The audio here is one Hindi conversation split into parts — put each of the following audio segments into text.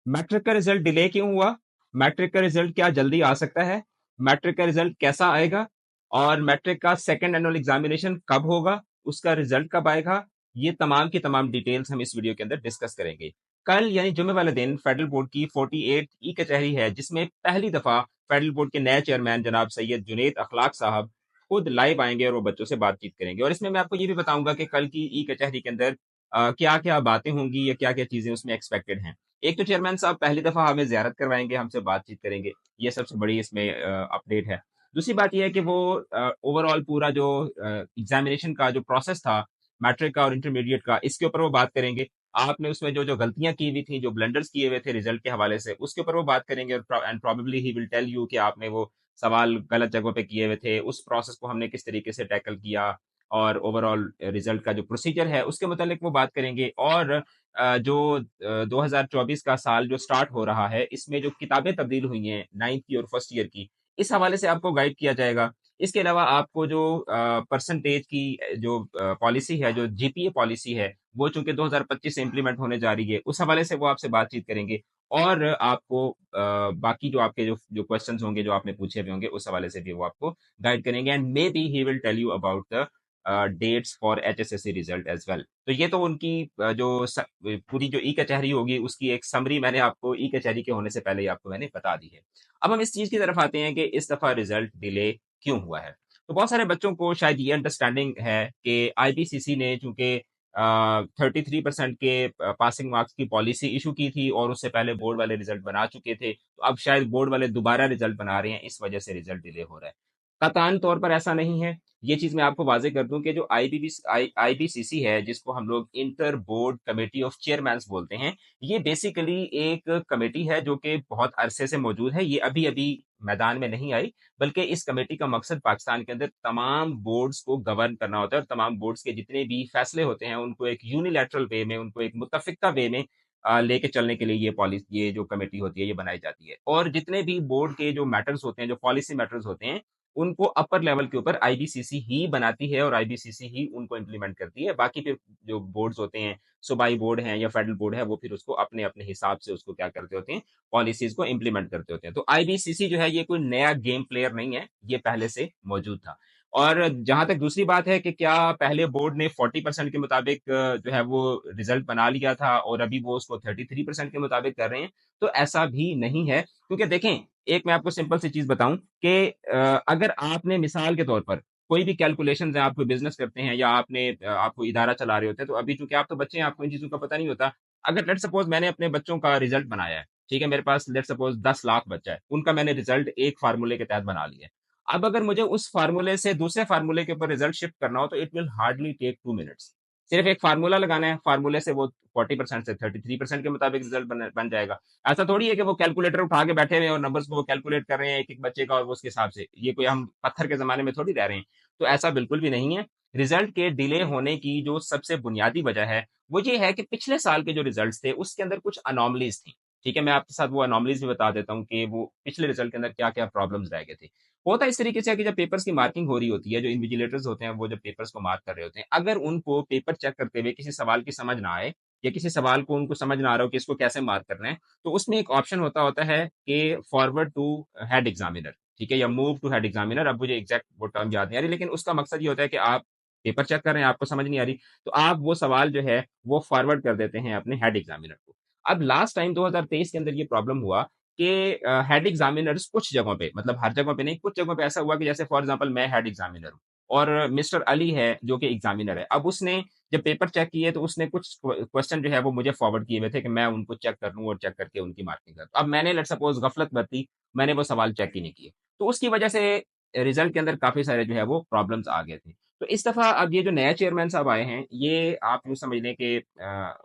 मैट्रिक का रिजल्ट डिले क्यों हुआ? मैट्रिक का रिजल्ट क्या जल्दी आ सकता है? मैट्रिक का रिजल्ट कैसा आएगा? और मैट्रिक का सेकंड एनुअल एग्जामिनेशन कब होगा? उसका रिजल्ट कब आएगा? ये तमाम की तमाम डिटेल्स हम इस वीडियो के अंदर डिस्कस करेंगे। कल यानी जुमे वाले दिन फेडरल बोर्ड की 48 ई कचहरी है, जिसमें पहली दफा फेडरल बोर्ड के नए चेयरमैन जनाब सैयद जुनेद अखलाक साहब खुद लाइव आएंगे और वो बच्चों से बातचीत करेंगे। और इसमें मैं आपको ये भी बताऊंगा कि कल की ई कचहरी के अंदर क्या क्या बातें होंगी या क्या क्या चीजें उसमें एक्सपेक्टेड हैं। एक तो चेयरमैन साहब पहली दफा हमें ज़ियारत करवाएंगे, हमसे बातचीत करेंगे। ये सबसे बड़ी इसमें अपडेट है। दूसरी बात ये है कि वो ओवरऑल पूरा जो एग्जामिनेशन का जो प्रोसेस था, मैट्रिक का और इंटरमीडिएट का, इसके ऊपर वो बात करेंगे। आपने उसमें जो जो गलतियां की हुई थी, जो ब्लंडर्स किए हुए थे रिजल्ट के हवाले से, उसके ऊपर वो बात करेंगे। And probably he will tell you कि आपने वो सवाल गलत जगहों पे किए हुए थे, उस प्रोसेस को हमने किस तरीके से टैकल किया, और ओवरऑल रिजल्ट का जो प्रोसीजर है उसके मुतालिक वो बात करेंगे। और जो 2024 का साल जो स्टार्ट हो रहा है, इसमें जो किताबें तब्दील हुई हैं 9th की और फर्स्ट ईयर की, इस हवाले से आपको गाइड किया जाएगा। इसके अलावा आपको जो परसेंटेज की जो पॉलिसी है, जो जीपीए पॉलिसी है, वो चूंकि 2025 से इंप्लीमेंट होने जा रही है, उस हवाले से वो आपसे बातचीत करेंगे। और आपको बाकी जो आपके जो जो क्वेश्चंस होंगे, जो आपने पूछे हुए होंगे, उस हवाले से भी वो आपको गाइड करेंगे। And maybe he will tell you about the dates for HSSC result as well. तो ये तो उनकी पूरी जो ई कचहरी होगी उसकी एक समरी मैंने आपको ई कचहरी के होने से पहले ही आपको मैंने बता दी है। अब हम इस चीज की तरफ आते हैं कि इस दफा रिजल्ट डिले क्यों हुआ है। तो बहुत सारे बच्चों को शायद ये अंडरस्टैंडिंग है कि आईबीसीसी ने चूंकि 33% के पासिंग मार्क्स की पॉलिसी इशू की थी और उससे पहले बोर्ड वाले रिजल्ट बना चुके थे, तो अब शायद बोर्ड वाले दोबारा रिजल्ट बना रहे हैं, इस वजह से रिजल्ट डिले हो रहा है। कतान तौर पर ऐसा नहीं है। ये चीज मैं आपको वाजे कर दूं कि जो आईबीसीसी है, जिसको हम लोग inter board committee of chairman's बोलते हैं, ये बेसिकली एक कमेटी है जो कि बहुत अरसे से मौजूद है। ये अभी अभी मैदान में नहीं आई, बल्कि इस कमेटी का मकसद पाकिस्तान के अंदर तमाम बोर्ड्स को गवर्न करना होता है, और तमाम बोर्ड्स के जितने भी फैसले होते हैं उनको एक यूनिलैटरल वे में, उनको एक मुत्तफिका वे में लेके चलने के लिए ये पॉलिसी, ये जो कमेटी होती है, ये बनाई जाती है। और जितने भी बोर्ड के जो मैटर्स होते हैं, जो पॉलिसी मैटर्स होते हैं, उनको अपर लेवल के ऊपर आईबीसीसी ही बनाती है और आईबीसीसी ही उनको इंप्लीमेंट करती है। बाकी फिर जो बोर्ड्स होते हैं, सूबाई बोर्ड है या फेडरल बोर्ड है, वो फिर उसको अपने अपने हिसाब से उसको क्या करते होते हैं, पॉलिसीज को इंप्लीमेंट करते होते हैं। तो आईबीसीसी जो है ये कोई नया गेम प्लेयर नहीं है, ये पहले से मौजूद था। और जहां तक दूसरी बात है कि क्या पहले बोर्ड ने 40% के मुताबिक जो है वो रिजल्ट बना लिया था और अभी वो उसको 33% के मुताबिक कर रहे हैं, तो ऐसा भी नहीं है। क्योंकि देखें, एक मैं आपको सिंपल सी चीज बताऊं कि अगर आपने मिसाल के तौर पर कोई भी कैलकुलेशन है, आप कोई बिजनेस करते हैं या आपको इदारा चला रहे होते हैं, तो अभी चूंकि आप तो बच्चे हैं, आपको इन चीजों का पता नहीं होता। अगर लेट सपोज मैंने अपने बच्चों का रिजल्ट बनाया है, ठीक है, मेरे पास लेट सपोज 10 लाख बच्चा है, उनका मैंने रिजल्ट एक फार्मूले के तहत बना लिया है। अब अगर मुझे उस फार्मूले से दूसरे फार्मूले के ऊपर रिजल्ट शिफ्ट करना हो, तो it will hardly take 2 minutes. सिर्फ एक फार्मूला लगाना है, फार्मूले से वो 40% से 33% के मुताबिक रिजल्ट बन जाएगा। ऐसा थोड़ी है कि वो कैलकुलेटर उठा के बैठे हुए हैं और नंबर्स को वो कैलकुलेट कर रहे हैं एक एक बच्चे का, और वो उसके हिसाब से, ये कोई हम पत्थर के जमाने में थोड़ी रह रहे हैं। तो ऐसा बिल्कुल भी नहीं है। रिजल्ट के डिले होने की जो सबसे बुनियादी वजह है, वो ये है कि पिछले साल के जो रिजल्ट्स थे उसके अंदर कुछ अनोमलीज थी। ठीक है, मैं आपके साथ वो अनोमलीज भी बता देता हूँ कि वो पिछले रिजल्ट के अंदर क्या क्या प्रॉब्लम्स रह गए थे। होता इस तरीके से है कि जब पेपर्स की मार्किंग हो रही होती है, जो इन्विजिलेटर्स होते हैं वो जब पेपर्स को मार्क कर रहे होते हैं, अगर उनको पेपर चेक करते हुए किसी सवाल की समझ ना आए, या किसी सवाल को उनको समझ ना आ रहा हो कि इसको कैसे मार्क करना है, तो उसमें एक ऑप्शन होता होता है कि फॉरवर्ड टू हेड एग्जामिनर, ठीक है, या मूव टू हेड एग्जामिनर। अब मुझे एग्जैक्ट वो टर्म याद नहीं आ रही, लेकिन उसका मकसद ये होता है कि आप पेपर चेक कर रहे हैं, आपको समझ नहीं आ रही, तो आप वो सवाल जो है वो फॉरवर्ड कर देते हैं अपने हेड एग्जामिनर को। अब लास्ट टाइम 2023 के अंदर ये प्रॉब्लम हुआ कि हेड एग्जामिनर्स कुछ जगहों पे, मतलब हर जगह पे नहीं, कुछ जगहों पे ऐसा हुआ कि जैसे फॉर एग्जांपल मैं हेड एग्जामिनर हूँ और मिस्टर अली है जो कि एग्जामिनर है। अब उसने जब पेपर चेक किए तो उसने कुछ क्वेश्चन जो है वो मुझे फॉरवर्ड किए हुए थे कि मैं उनको चेक कर लूँ और चेक करके उनकी मार्किंग कर। अब मैंने लेट सपोज गफलत बरती, मैंने वो सवाल चेक ही नहीं किए, तो उसकी वजह से रिजल्ट के अंदर काफी सारे जो है वो प्रॉब्लम्स आ गए थे। तो इस दफा अब ये जो नया चेयरमैन साहब आए हैं, ये आप यूं समझ लें कि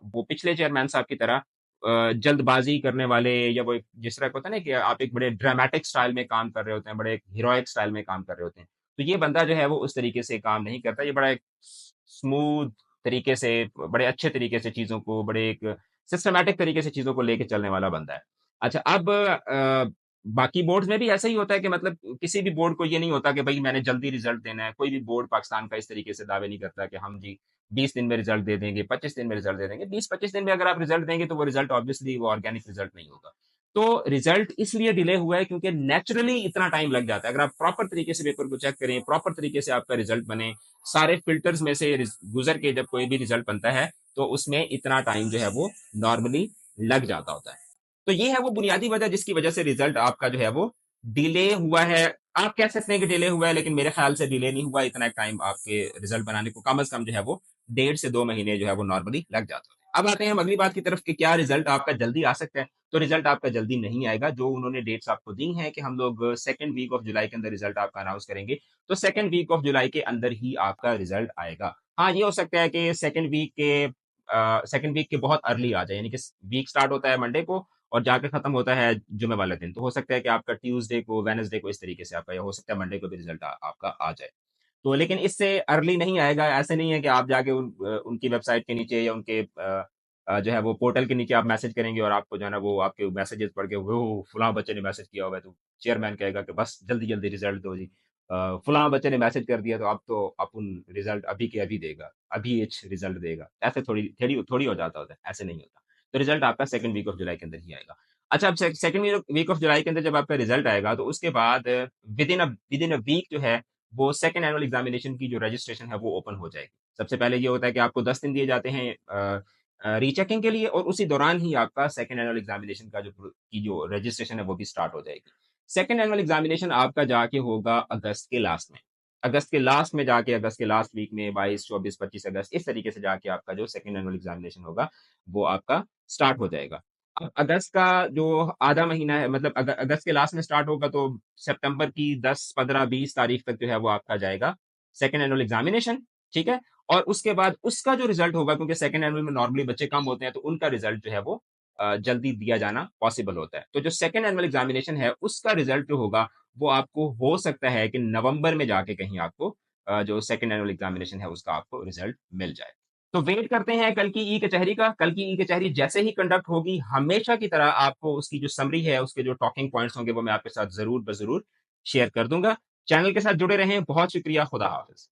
वो पिछले चेयरमैन साहब की तरह जल्दबाजी करने वाले, या वो जिस तरह का होता है ना कि आप एक बड़े ड्रामेटिक स्टाइल में काम कर रहे होते हैं, बड़े एक हीरोइक स्टाइल में काम कर रहे होते हैं, तो ये बंदा जो है वो उस तरीके से काम नहीं करता। ये बड़ा एक स्मूथ तरीके से, बड़े अच्छे तरीके से चीजों को, बड़े एक सिस्टमैटिक तरीके से चीजों को लेके चलने वाला बंदा है। अच्छा, अब बाकी बोर्ड्स में भी ऐसा ही होता है कि मतलब किसी भी बोर्ड को ये नहीं होता कि भाई मैंने जल्दी रिजल्ट देना है। कोई भी बोर्ड पाकिस्तान का इस तरीके से दावे नहीं करता कि हम जी 20 दिन में रिजल्ट दे देंगे, 25 दिन में रिजल्ट दे देंगे। 20-25 दिन में अगर आप रिजल्ट देंगे तो वो रिजल्ट ऑब्वियसली वो ऑर्गेनिक रिजल्ट नहीं होगा। तो रिजल्ट इसलिए डिले हुआ है क्योंकि नेचुरली इतना टाइम लग जाता है। अगर आप प्रॉपर तरीके से पेपर को चेक करें, प्रॉपर तरीके से आपका रिजल्ट बने, सारे फिल्टर्स में से गुजर के जब कोई भी रिजल्ट बनता है, तो उसमें इतना टाइम जो है वो नॉर्मली लग जाता होता है। तो ये है वो बुनियादी वजह जिसकी वजह से रिजल्ट आपका जो है वो डिले हुआ है। आप कह सकते हैं कि डिले हुआ है, लेकिन मेरे ख्याल से डिले नहीं हुआ। इतना टाइम आपके रिजल्ट बनाने को कम से कम जो है वो 1.5 से 2 महीने जो है वो नॉर्मली लग जाते हैं। अब आते हैं हम अगली बात की तरफ कि क्या रिजल्ट आपका जल्दी आ सकता है। तो रिजल्ट आपका जल्दी नहीं आएगा। जो उन्होंने डेट्स आपको दी हैं कि हम लोग सेकंड वीक ऑफ जुलाई के अंदर रिजल्ट आपका अनाउंस करेंगे, तो सेकंड वीक ऑफ जुलाई के अंदर ही आपका रिजल्ट आएगा। हाँ, ये हो सकता है कि सेकंड वीक के बहुत अर्ली आ जाए, यानी कि वीक स्टार्ट होता है मंडे को और जाके खत्म होता है जुमे वाले दिन। तो हो सकता है कि आपका ट्यूसडे को, वेडनेसडे को इस तरीके से आपका, या हो सकता है मंडे को भी रिजल्ट आपका आ जाए। तो लेकिन इससे अर्ली नहीं आएगा। ऐसे नहीं है कि आप जाके उनकी वेबसाइट के नीचे या उनके जो है वो पोर्टल के नीचे आप मैसेज करेंगे और आपको जो है ना वो आपके मैसेजेस पढ़ के वो फलां बच्चे ने मैसेज किया हुआ है, तो चेयरमैन कहेगा कि बस जल्दी जल्दी रिजल्ट दो जी। फलां बच्चे ने मैसेज कर दिया तो अब तो अपन रिजल्ट अभी के अभी देगा, अभी एच रिजल्ट देगा। ऐसे थोड़ी थोड़ी थोड़ी हो जाता होता है, ऐसे नहीं होता। तो रिजल्ट आपका सेकंड वीक ऑफ जुलाई के अंदर ही आएगा। अच्छा, अब सेकंड वीक ऑफ जुलाई के अंदर जब आपका रिजल्ट आएगा तो उसके बाद विद इन अ वीक जो है वो सेकंड एनुअल एग्जामिनेशन की जो रजिस्ट्रेशन है वो ओपन हो जाएगी। सबसे पहले ये होता है कि आपको 10 दिन दिए जाते हैं रीचेकिंग के लिए, और उसी दौरान ही आपका सेकंड एनुअल एग्जामिनेशन का जो रजिस्ट्रेशन है वो भी स्टार्ट हो जाएगी। सेकंड एनुअल एग्जामिनेशन आपका जाके होगा अगस्त के लास्ट में। अगस्त के लास्ट वीक में 22, 24, 25 अगस्त इस तरीके से जाके आपका जो सेकंड एनुअल एग्जामिनेशन होगा वो आपका स्टार्ट हो जाएगा। अब अगस्त का जो आधा महीना है, मतलब अगस्त के लास्ट में स्टार्ट होगा तो सितंबर की 10, 15, 20 तारीख तक जो है वो आपका जाएगा सेकंड एनुअल एग्जामिनेशन। ठीक है। और उसके बाद उसका जो रिजल्ट होगा, क्योंकि सेकंड एनुअल में नॉर्मली बच्चे कम होते हैं, तो उनका रिजल्ट जो है वो जल्दी दिया जाना पॉसिबल होता है। तो जो सेकंड एनुअल एग्जामिनेशन है उसका रिजल्ट जो होगा वो आपको हो सकता है कि नवंबर में जाके कहीं आपको जो सेकंड एनुअल एग्जामिनेशन है उसका आपको रिजल्ट मिल जाए। तो वेट करते हैं कल की ई कचहरी का। कल की ई कचहरी जैसे ही कंडक्ट होगी, हमेशा की तरह आपको उसकी जो समरी है, उसके जो टॉकिंग पॉइंट्स होंगे वो मैं आपके साथ जरूर ब जरूर शेयर कर दूंगा। चैनल के साथ जुड़े रहें। बहुत शुक्रिया। खुदा हाफिज।